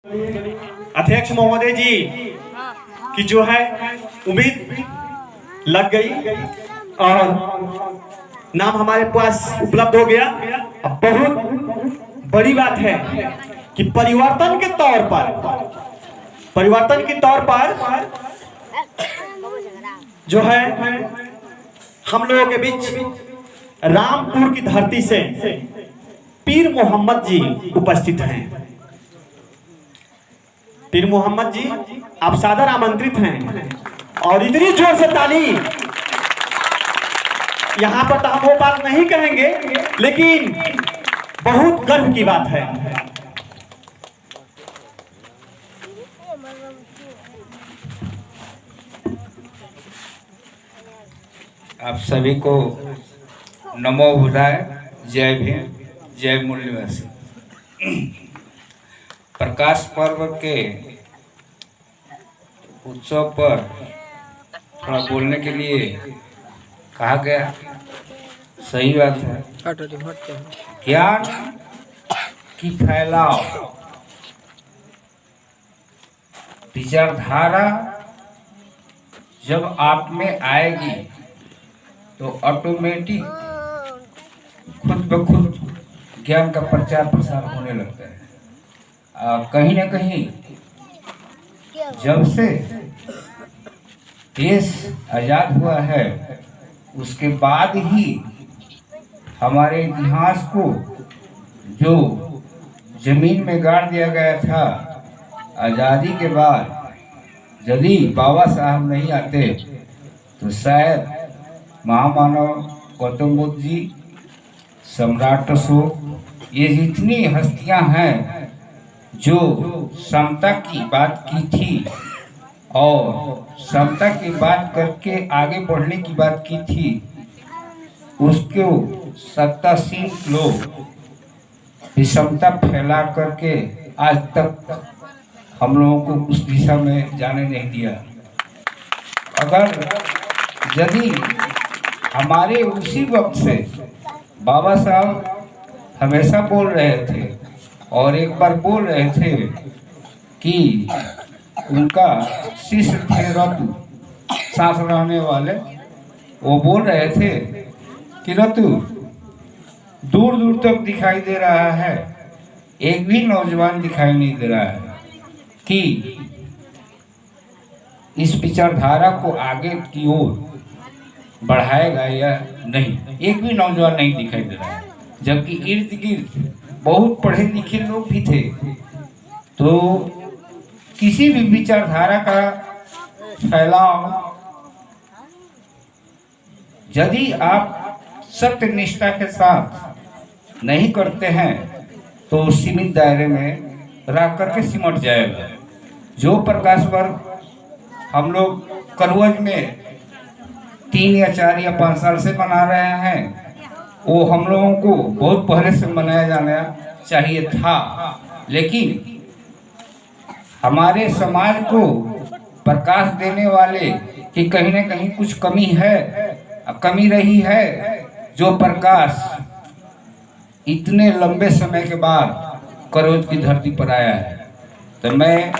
अध्यक्ष महोदय जी की जो है उम्मीद लग गई और नाम हमारे पास उपलब्ध हो गया। अब बहुत बड़ी बात है कि परिवर्तन के तौर पर जो है हम लोगों के बीच रामपुर की धरती से पीर मोहम्मद जी उपस्थित हैं। पीर मोहम्मद जी आप सादर आमंत्रित हैं और इतनी जोर से ताली यहाँ पर तो हम वो बात नहीं कहेंगे, लेकिन बहुत गर्व की बात है। आप सभी को नमो बुधाय, जय भीम, जय मूल निवासी। प्रकाश पर्व के उत्सव पर थोड़ा बोलने के लिए कहा गया, सही बात है। ज्ञान की फैलाव, विचारधारा जब आप में आएगी तो ऑटोमेटिक खुद ब खुद ज्ञान का प्रचार प्रसार होने लगता है। कहीं ना कहीं जब से देश आजाद हुआ है उसके बाद ही हमारे इतिहास को जो जमीन में गाड़ दिया गया था, आज़ादी के बाद यदि बाबा साहब नहीं आते तो शायद महामानव गौतम बुद्ध जी, सम्राट अशोक, ये जितनी हस्तियां हैं जो समता की बात की थी और समता की बात करके आगे बढ़ने की बात की थी, उसको सत्तासीन लोग विषमता फैला करके आज तक हम लोगों को उस दिशा में जाने नहीं दिया। अगर यदि हमारे उसी वक्त से बाबा साहब हमेशा बोल रहे थे और एक बार बोल रहे थे कि उनका शिष्य थे रतु, सांस रहने वाले, वो बोल रहे थे कि रतु दूर दूर तक दिखाई दे रहा है, एक भी नौजवान दिखाई नहीं दे रहा है कि इस विचारधारा को आगे की ओर बढ़ाएगा या नहीं। एक भी नौजवान नहीं दिखाई दे रहा है, जबकि इर्द गिर्द बहुत पढ़े लिखे लोग भी थे। तो किसी भी विचारधारा का फैलाव यदि आप सत्य निष्ठा के साथ नहीं करते हैं तो सीमित दायरे में रह करके सिमट जाएगा। जो प्रकाश पर्व हम लोग करवज में 3 या 4 या 5 साल से मना रहे हैं, वो हम लोगों को बहुत पहले से मनाया जाना चाहिए था, लेकिन हमारे समाज को प्रकाश देने वाले कि कहीं ना कहीं कुछ कमी रही है, जो प्रकाश इतने लंबे समय के बाद करौज की धरती पर आया है। तो मैं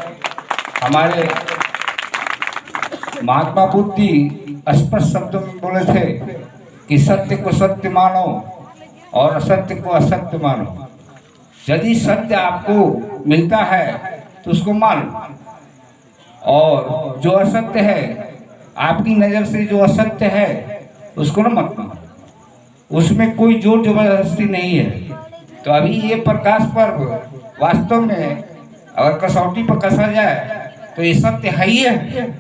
हमारे महात्मा बुद्ध जी स्पष्ट शब्दों में बोले थे कि सत्य को सत्य मानो और असत्य को असत्य मानो। यदि सत्य आपको मिलता है तो उसको मानो, और जो असत्य है आपकी नज़र से जो असत्य है उसको न मत मानो। उसमें कोई जोर जबरदस्ती नहीं है। तो अभी ये प्रकाश पर्व वास्तव में अगर कसौटी पर कसा जाए तो ये सत्य है ही है,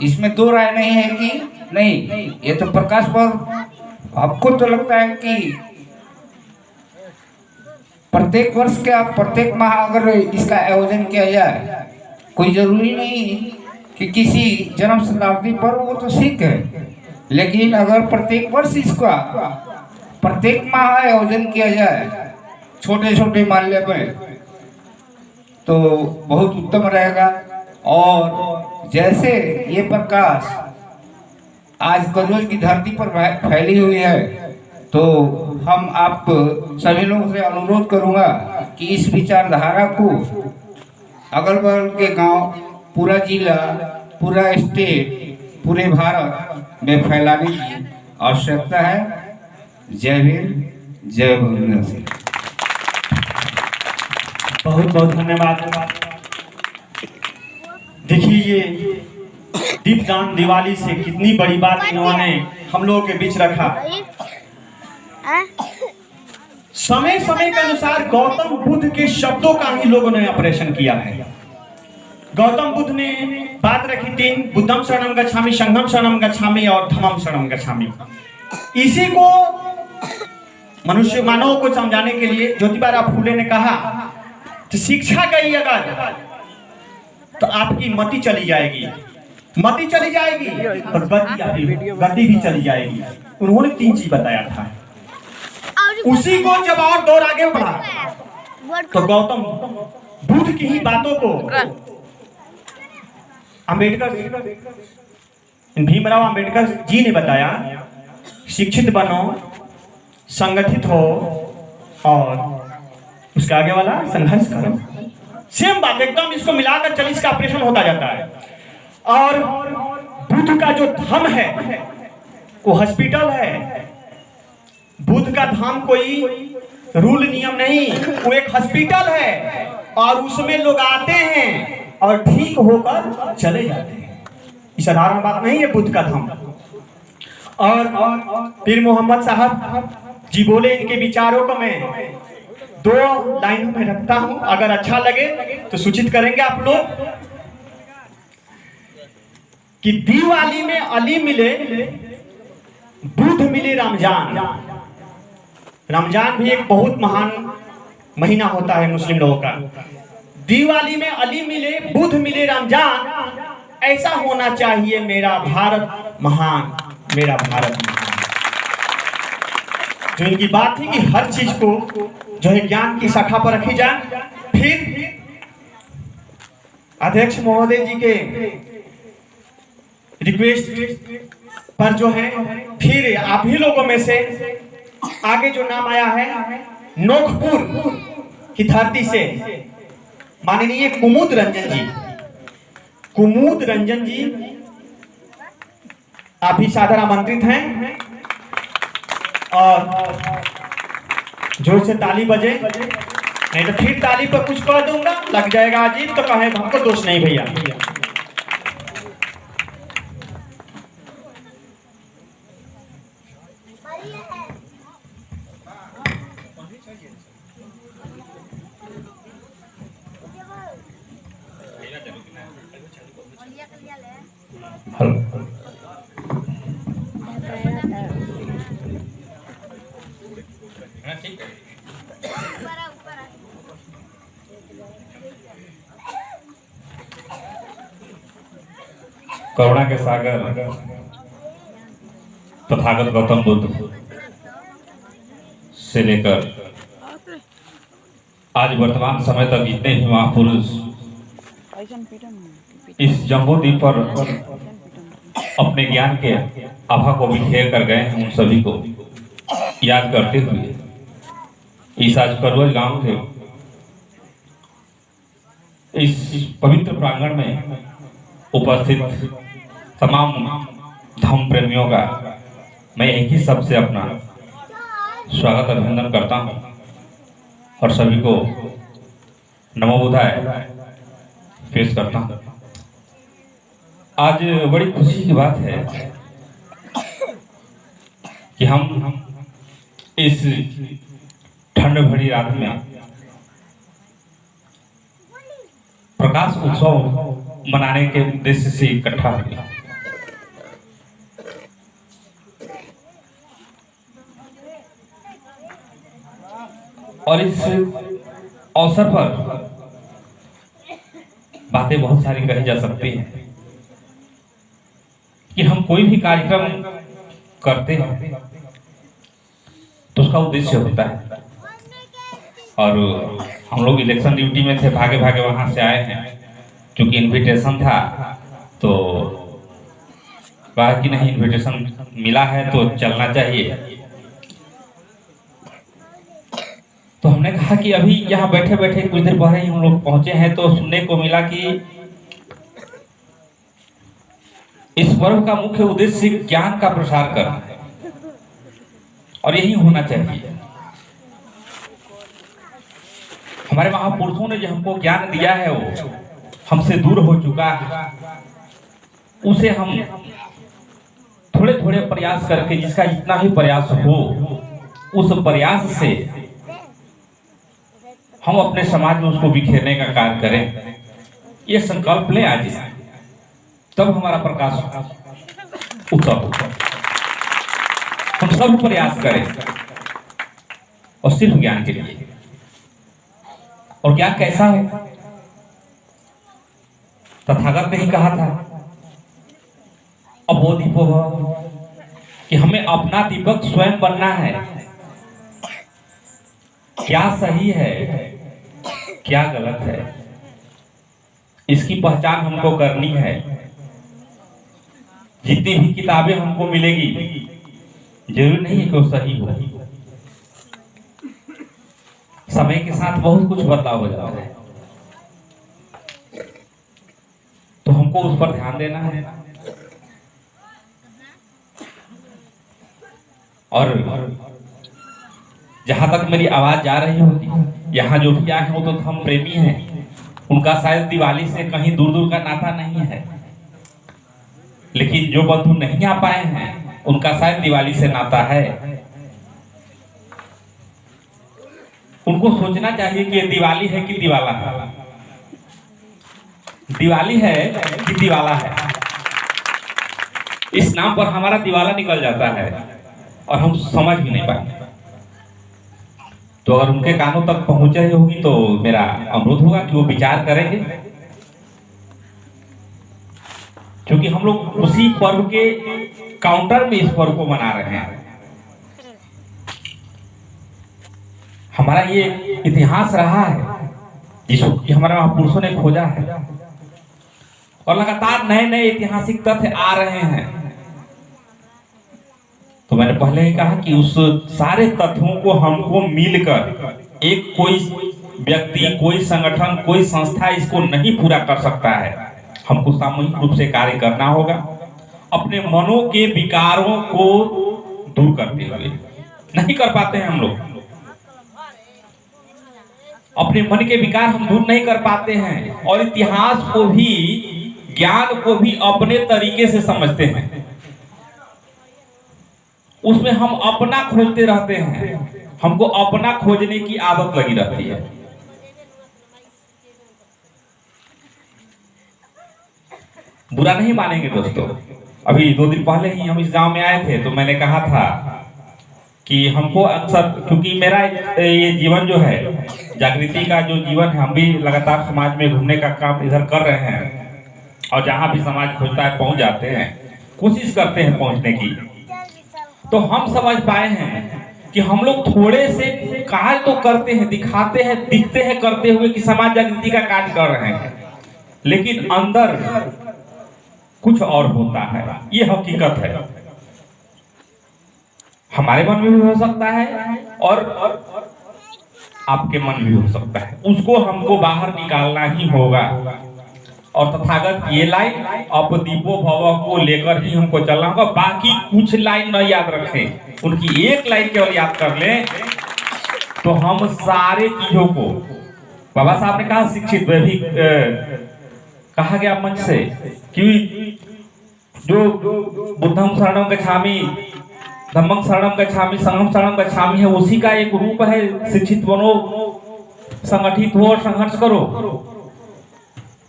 इसमें दो राय नहीं है कि नहीं। ये तो प्रकाश पर्व आपको तो लगता है कि प्रत्येक वर्ष क्या प्रत्येक माह अगर इसका आयोजन किया जाए, कोई जरूरी नहीं कि किसी जन्म शताब्दी पर, वो तो ठीक है, लेकिन अगर प्रत्येक वर्ष इसका प्रत्येक माह आयोजन किया जाए छोटे छोटे माल्य में तो बहुत उत्तम रहेगा। और जैसे ये प्रकाश आज करौज की धरती पर फैली हुई है, तो हम आप सभी लोगों से अनुरोध करूंगा कि इस विचारधारा को अगल बगल के गांव, पूरा जिला, पूरा स्टेट, पूरे भारत में फैलाने की आवश्यकता है। जय भीम, जय भीम। बहुत बहुत धन्यवाद। देखिए ये दीपदान दिवाली से कितनी बड़ी बात इन्होंने हम लोगों के बीच रखा। समय समय के अनुसार गौतम बुद्ध के शब्दों का ही लोगों ने ऑपरेशन किया है। गौतम बुद्ध ने बात रखी तीन, बुद्धम शरणम गच्छामि, संघम शरणम गच्छामि और धम्मम शरणम गच्छामि। इसी को मनुष्य मानव को समझाने के लिए ज्योतिबा फूले ने कहा कि शिक्षा गई अगर तो आपकी मति चली जाएगी, मति चली जाएगी और गति भी चली जाएगी। उन्होंने तीन चीज बताया था। उसी को जब और दौर आगे बढ़ा तो गौतम बुद्ध की ही बातों को अंबेडकर, भीमराव अंबेडकर जी ने बताया, शिक्षित बनो, संगठित हो और उसके आगे वाला संघर्ष करो। सेम बात एकदम, इसको मिलाकर चलिए, इसका ऑपरेशन होता जाता है। और बुद्ध का जो धाम है वो हॉस्पिटल है। बुद्ध का धाम कोई रूल नियम नहीं, वो एक हॉस्पिटल है और उसमें लोग आते हैं और ठीक होकर चले जाते हैं। ये साधारण बात नहीं है बुद्ध का धाम। और पीर मोहम्मद साहब जी बोले, इनके विचारों को मैं 2 लाइनों में रखता हूं, अगर अच्छा लगे तो सूचित करेंगे आप लोग कि दिवाली में अली मिले, बुद्ध मिले रमजान। रमजान भी एक बहुत महान महीना होता है मुस्लिम लोगों का। दिवाली में अली मिले, बुद्ध मिले रमजान। ऐसा होना चाहिए मेरा भारत महान, मेरा भारत महान। जो इनकी बात थी कि हर चीज को जो है ज्ञान की शाखा पर रखी जाए। फिर अध्यक्ष महोदय जी के रिक्वेस्ट पर जो है फिर आप ही लोगों में से आगे जो नाम आया है, नोखपुर की धरती से माननीय कुमुद रंजन जी, कुमुद रंजन जी आप ही सादर आमंत्रित हैं। और जोर से ताली बजे, नहीं तो फिर ताली पर कुछ कह दूंगा, लग जाएगा अजीब, तो कहे हमको दोष नहीं भैया। करुणा के सागर तथागत गौतम बुद्ध से लेकर आज वर्तमान समय तक जितने भी महापुरुष इस जम्बू द्वीप पर अपने ज्ञान के आभा को बिखेर कर गए हैं, उन सभी को याद करते हुए इस आज करवल गांव के इस पवित्र प्रांगण में उपस्थित तमाम धर्म प्रेमियों का मैं एक ही शब्द से अपना स्वागत अभिनंदन करता हूं और सभी को नमो बुद्धाय पेश करता हूं। आज बड़ी खुशी की बात है कि हम इस ठंड भरी रात में प्रकाश उत्सव मनाने के उद्देश्य से इकट्ठा हुए। और इस अवसर पर बातें बहुत सारी कही जा सकती हैं कि हम कोई भी कार्यक्रम करते हैं तो उसका उद्देश्य होता है। और हम लोग इलेक्शन ड्यूटी में थे, भागे भागे वहां से आए हैं। क्योंकि इनविटेशन था तो कहा कि नहीं, इनविटेशन मिला है तो चलना चाहिए। तो हमने कहा कि अभी यहाँ बैठे बैठे कुछ देर पहले ही हम लोग पहुंचे हैं, तो सुनने को मिला कि इस पर्व का मुख्य उद्देश्य ज्ञान का प्रसार करना है और यही होना चाहिए। हमारे महापुरुषों ने जो हमको ज्ञान दिया है वो हमसे दूर हो चुका है, उसे हम थोड़े थोड़े प्रयास करके, जिसका जितना भी प्रयास हो उस प्रयास से हम अपने समाज में उसको बिखेरने का कार्य करें। ये संकल्प लें आज, तब हमारा प्रकाश उत्सव होगा। हम सब प्रयास करें और सिर्फ ज्ञान के लिए। और ज्ञान कैसा है? तथागत ने ही कहा था अबो दीपो भव, कि हमें अपना दीपक स्वयं बनना है। क्या सही है, क्या गलत है, इसकी पहचान हमको करनी है। जितनी भी किताबें हमको मिलेगी जरूरी नहीं है कि वो सही हो। समय के साथ बहुत कुछ बदलाव हो जाता है, तो हमको उस पर ध्यान देना है। और जहां तक मेरी आवाज जा रही होगी, यहाँ जो भी आए हैं वो तो हम प्रेमी हैं, उनका शायद दिवाली से कहीं दूर दूर का नाता नहीं है। लेकिन जो बंधु नहीं आ पाए हैं उनका शायद दिवाली से नाता है। उनको सोचना चाहिए कि ये दिवाली है कि दिवाला है, दिवाली है कि दिवाला है। इस नाम पर हमारा दिवाला निकल जाता है और हम समझ भी नहीं पाते। तो अगर उनके कानों तक पहुंच रही होगी तो मेरा अनुरोध होगा कि वो विचार करेंगे, क्योंकि हम लोग उसी पर्व के काउंटर में इस पर्व को मना रहे हैं। हमारा ये इतिहास रहा है जिसको कि हमारे महापुरुषों ने खोजा है, और लगातार नए नए ऐतिहासिक तथ्य आ रहे हैं। तो मैंने पहले ही कहा कि उस सारे तथ्यों को हमको मिलकर, एक कोई व्यक्ति, कोई संगठन, कोई संस्था इसको नहीं पूरा कर सकता है। हमको सामूहिक रूप से कार्य करना होगा, अपने मनों के विकारों को दूर करते हुए। नहीं कर पाते हैं हम लोग, अपने मन के विकार हम दूर नहीं कर पाते हैं, और इतिहास को भी, ज्ञान को भी अपने तरीके से समझते हैं। उसमें हम अपना खोजते रहते हैं, हमको अपना खोजने की आदत लगी रहती है। बुरा नहीं मानेंगे दोस्तों, अभी 2 दिन पहले ही हम इस गांव में आए थे, तो मैंने कहा था कि हमको अक्सर, क्योंकि मेरा ये जीवन जो है, जागृति का जो जीवन है, हम भी लगातार समाज में घूमने का काम इधर कर रहे हैं, और जहां भी समाज खोजता है पहुंच जाते हैं, कोशिश करते हैं पहुंचने की। तो हम समझ पाए हैं कि हम लोग थोड़े से कार्य तो करते हैं, दिखाते हैं, दिखते हैं करते हुए कि समाज जागृति का कार्य कर रहे हैं, लेकिन अंदर कुछ और होता है। ये हकीकत है, हमारे मन में भी हो सकता है और आपके मन में भी हो सकता है। उसको हमको बाहर निकालना ही होगा। और तथागत ये लाइन अप दीपो भव को लेकर ही हमको चलना होगा। बाकी कुछ लाइन न याद रखें, उनकी एक लाइन केवल याद कर लें तो हम सारे चीजों को, बाबा साहब ने कहा शिक्षित वे भी कहा गया मंच से कि जो बुद्धम शरणम गच्छामि, धम्मं शरणम गच्छामि, संघम शरणम गच्छामि है, उसी का एक रूप है शिक्षित बनो, संगठित हो और संघर्ष करो।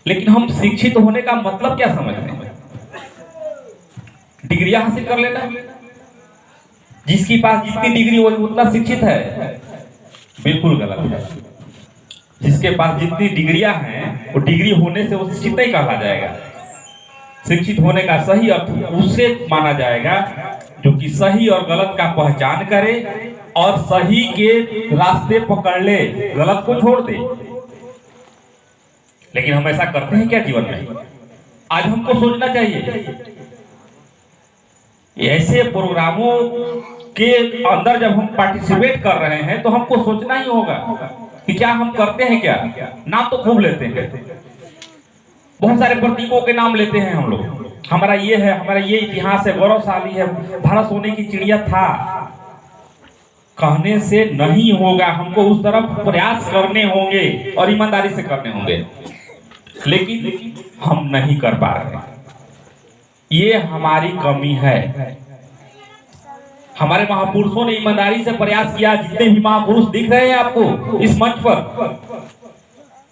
लेकिन हम शिक्षित होने का मतलब क्या समझते हैं? डिग्रियां हासिल कर लेना, जिसके पास जितनी डिग्री वो उतना शिक्षित है? बिल्कुल गलत है। जिसके पास जितनी डिग्रियां हैं, वो डिग्री होने से वो शिक्षित नहीं कहा जाएगा। शिक्षित होने का सही अर्थ उससे माना जाएगा जो कि सही और गलत का पहचान करे और सही के रास्ते पकड़ ले, गलत को छोड़ दे। लेकिन हम ऐसा करते हैं क्या जीवन में? आज हमको सोचना चाहिए, ऐसे प्रोग्रामों के अंदर जब हम पार्टिसिपेट कर रहे हैं तो हमको सोचना ही होगा कि क्या हम करते हैं, क्या नाम तो खूब लेते हैं, बहुत सारे प्रतीकों के नाम लेते हैं हम लोग, हमारा ये है, हमारा ये इतिहास है, गौरवशाली है, भारत सोने की चिड़िया था। कहने से नहीं होगा, हमको उस तरफ प्रयास करने होंगे और ईमानदारी से करने होंगे, लेकिन हम नहीं कर पा रहे। ये हमारी कमी है। हमारे महापुरुषों ने ईमानदारी से प्रयास किया। जितने भी महापुरुष दिख रहे हैं आपको इस मंच पर,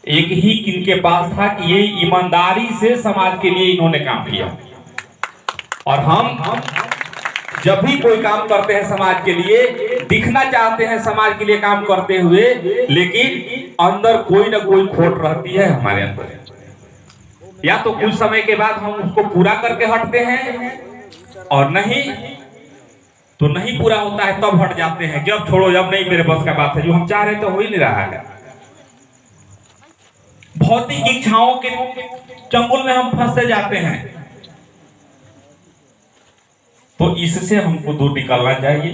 एक ही किनके पास था कि ये ईमानदारी से समाज के लिए इन्होंने काम किया। और हम जब भी कोई काम करते हैं समाज के लिए, दिखना चाहते हैं समाज के लिए काम करते हुए, लेकिन अंदर कोई ना कोई खोट रहती है हमारे अंदर। या तो कुछ समय के बाद हम उसको पूरा करके हटते हैं, और नहीं तो नहीं पूरा होता है तब हट जाते हैं, जब छोड़ो, जब नहीं मेरे बस का बात है, जो हम चाह रहे तो हो ही नहीं रहा है। भौतिक इच्छाओं के चंगुल में हम फंसते जाते हैं। तो इससे हमको दूर निकलना चाहिए।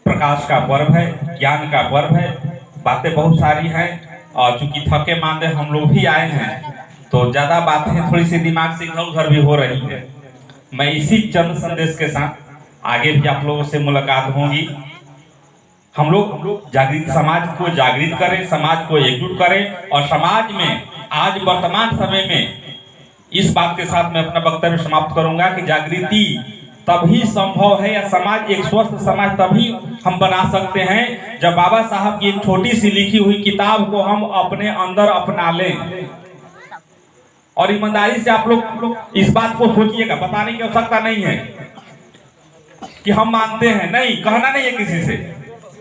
प्रकाश का पर्व है, ज्ञान का पर्व है, बातें बहुत सारी हैं, और चूंकि थके मांदे हम लोग भी आए हैं तो ज्यादा बातें थोड़ी सी दिमाग से इधर उधर भी हो रही है। मैं इसी चंद संदेश के साथ आगे भी आप लोगों से मुलाकात होगी। हम लोग जागृत समाज को जागृत करें, समाज को एकजुट करें, और समाज में आज वर्तमान समय में इस बात के साथ मैं अपना वक्तव्य समाप्त करूंगा कि जागृति तभी संभव है, या समाज एक स्वस्थ समाज तभी हम बना सकते हैं जब बाबा साहब की एक छोटी सी लिखी हुई किताब को हम अपने अंदर अपना लें। और ईमानदारी से आप लोग इस बात को सोचिएगा, बताने की आवश्यकता नहीं है कि हम मानते हैं, नहीं कहना नहीं है किसी से,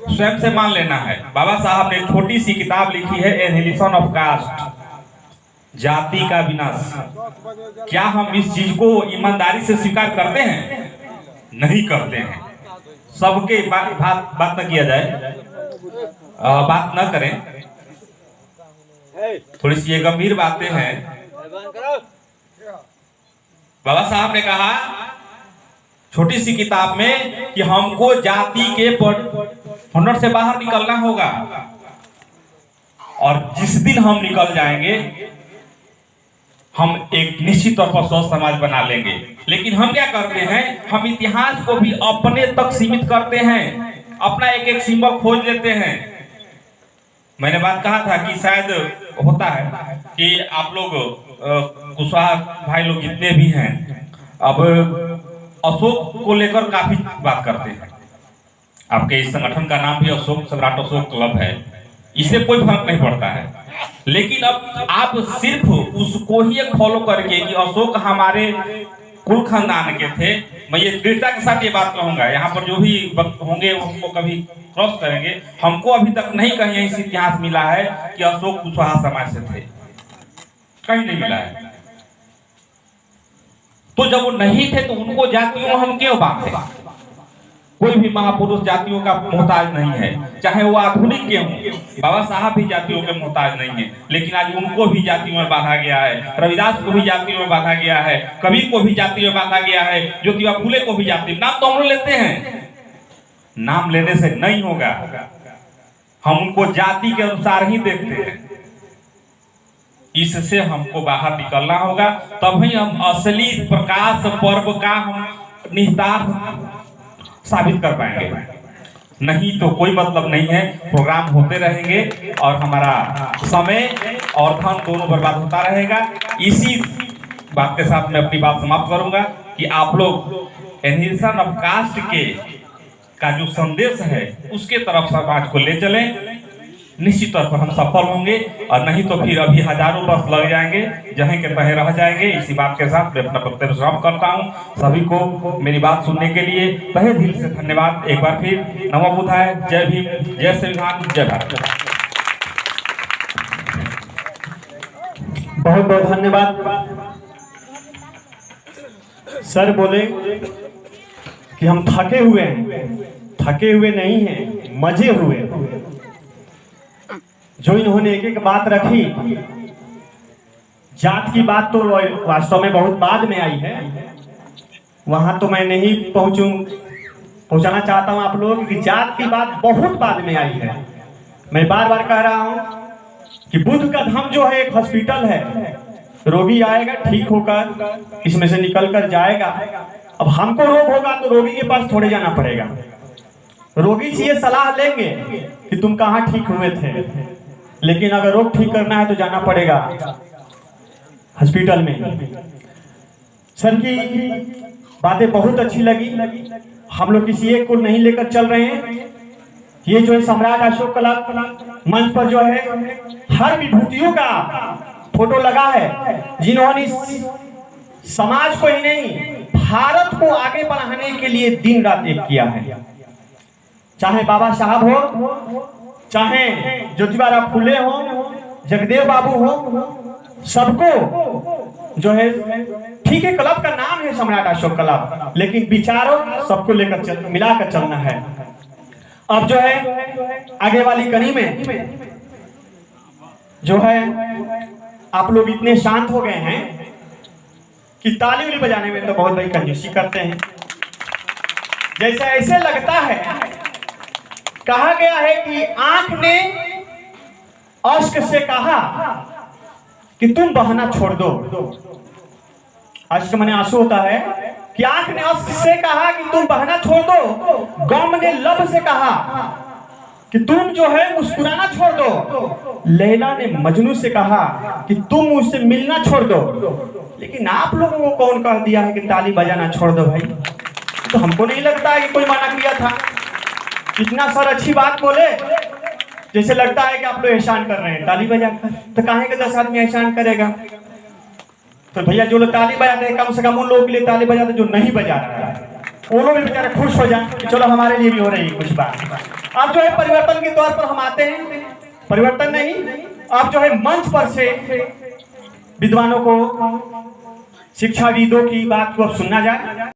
स्वयं से मान लेना है। बाबा साहब ने एक छोटी सी किताब लिखी है, एनिहिलेशन ऑफ कास्ट, जाति का विनाश। क्या हम इस चीज को ईमानदारी से स्वीकार करते हैं? नहीं करते हैं। सबके बात न किया जाए, बात न करें, थोड़ी सी ये गंभीर बातें हैं। बाबा साहब ने कहा छोटी सी किताब में कि हमको जाति के हुनर से बाहर निकलना होगा, और जिस दिन हम निकल जाएंगे हम एक निश्चित तौर पर स्वस्थ समाज बना लेंगे। लेकिन हम क्या करते हैं, हम इतिहास को भी अपने तक सीमित करते हैं, अपना एक एक सिंबल खोज लेते हैं। मैंने बात कहा था कि शायद होता है कि आप लोग कुशवाहा भाई लोग जितने भी हैं, अब अशोक को लेकर काफी बात करते हैं। आपके इस संगठन का नाम भी अशोक सम्राट अशोक क्लब है, इससे कोई फर्क नहीं पड़ता है। लेकिन अब आप सिर्फ उसको ही फॉलो करके कि अशोक हमारे कुल खानदान के थे, मैं ये दृढ़ता के साथ ये बात कहूंगा, यहाँ पर जो भी होंगे उनको कभी क्रॉस करेंगे, हमको अभी तक नहीं कहीं ऐसी इतिहास मिला है कि अशोक कुशवाहा समाज से थे, कहीं नहीं मिला है। तो जब वो नहीं थे तो उनको जातियों हम क्यों बांधे? कोई भी महापुरुष जातियों का मोहताज नहीं है, चाहे वो आधुनिक के हों। बाबा साहब भी जातियों के मोहताज नहीं है, लेकिन आज उनको भी जातियों में बांधा गया है। रविदास को भी जातियों में बांधा गया है, कबीर को भी जाति में बांधा गया है, ज्योतिबा फुले को भी जाति। नाम तो हम लोग लेते हैं, नाम लेने से नहीं होगा, हम उनको जाति के अनुसार ही देखते हैं। इससे हमको बाहर निकलना होगा, तभी हम असली प्रकाश पर्व का हम निहितार्थ साबित कर पाएंगे। नहीं तो कोई मतलब नहीं है, प्रोग्राम होते रहेंगे और हमारा समय और धन दोनों बर्बाद होता रहेगा। इसी बात के साथ मैं अपनी बात समाप्त करूंगा कि आप लोग एनिहिलेशन ऑफ कास्ट के का जो संदेश है उसके तरफ समाज को ले चलें। निश्चित तौर पर हम सफल होंगे, और नहीं तो फिर अभी हजारों वर्ष लग जाएंगे, जहीं के तहीं रह जाएंगे। इसी बात के साथ मैं अपना वक्तव्य समाप्त करता हूं। सभी को मेरी बात सुनने के लिए तहे दिल से धन्यवाद। एक बार फिर नमो बुद्धाय, जय भीम, जय संविधान, जय भारत। बहुत बहुत धन्यवाद। सर बोले कि हम थके हुए हैं, थके हुए नहीं हैं, मजे हुए। जो इन्होंने एक एक बात रखी, जात की बात तो वास्तव में बहुत बाद में आई है, वहां तो मैं नहीं पहुंचाना चाहता हूं आप लोग कि जात की बात बहुत बाद में आई है। मैं बार बार कह रहा हूं कि बुद्ध का धाम जो है एक हॉस्पिटल है। रोगी आएगा, ठीक होकर इसमें से निकल कर जाएगा। अब हमको रोग होगा तो रोगी के पास थोड़े जाना पड़ेगा, रोगी से ये सलाह लेंगे कि तुम कहाँ ठीक हुए थे, लेकिन अगर रोग ठीक करना है तो जाना पड़ेगा हॉस्पिटल में। सर की बातें बहुत अच्छी लगी। हम लोग किसी एक को नहीं लेकर चल रहे हैं। ये जो है सम्राट अशोक कला मंच पर जो है हर विभूतियों का फोटो लगा है, जिन्होंने समाज को ही नहीं भारत को आगे बढ़ाने के लिए दिन रात एक किया है। चाहे बाबा साहब हो, चाहे ज्योतिबा फुले हो, जगदेव बाबू हो, सबको जो है ठीक है, क्लब का नाम है सम्राट अशोक क्लब, लेकिन विचारों सबको लेकर मिलाकर चलना है। अब जो है आगे वाली कड़ी में जो है आप लोग इतने शांत हो गए हैं कि ताली उली बजाने में तो बहुत बड़ी कंजूसी करते हैं। जैसे ऐसे लगता है, कहा गया है कि आंख ने अश्क से कहा कि तुम बहाना छोड़ दो। अश्क माने आंसू होता है कि आंख ने अश्क से कहा कि तुम बहाना छोड़ दो। गम ने लब से कहा कि तुम जो है मुस्कुराना छोड़ दो। लैला ने मजनू से कहा कि तुम मुझसे मिलना छोड़ दो। लेकिन आप लोगों को कौन कह दिया है कि ताली बजाना छोड़ दो भाई? तो हमको नहीं लगता है कि कोई मना किया था। इतना सर अच्छी बात बोले, जैसे लगता है कि आप लोग एहसान कर रहे हैं ताली बजाकर। तो काहे के 10 आदमी एहसान करेगा? तो भैया जो लोग ताली बजाते हैं, कम से कम उन लोगों के लिए ताली बजाते जो नहीं बजा रहा है, वो लोग भी बेचारे खुश हो जाए कि चलो हमारे लिए भी हो रही है कुछ बात। अब जो है परिवर्तन के तौर पर हम आते हैं, परिवर्तन नहीं, अब जो है मंच पर से विद्वानों को, शिक्षाविदों की बात को अब सुनना जाए।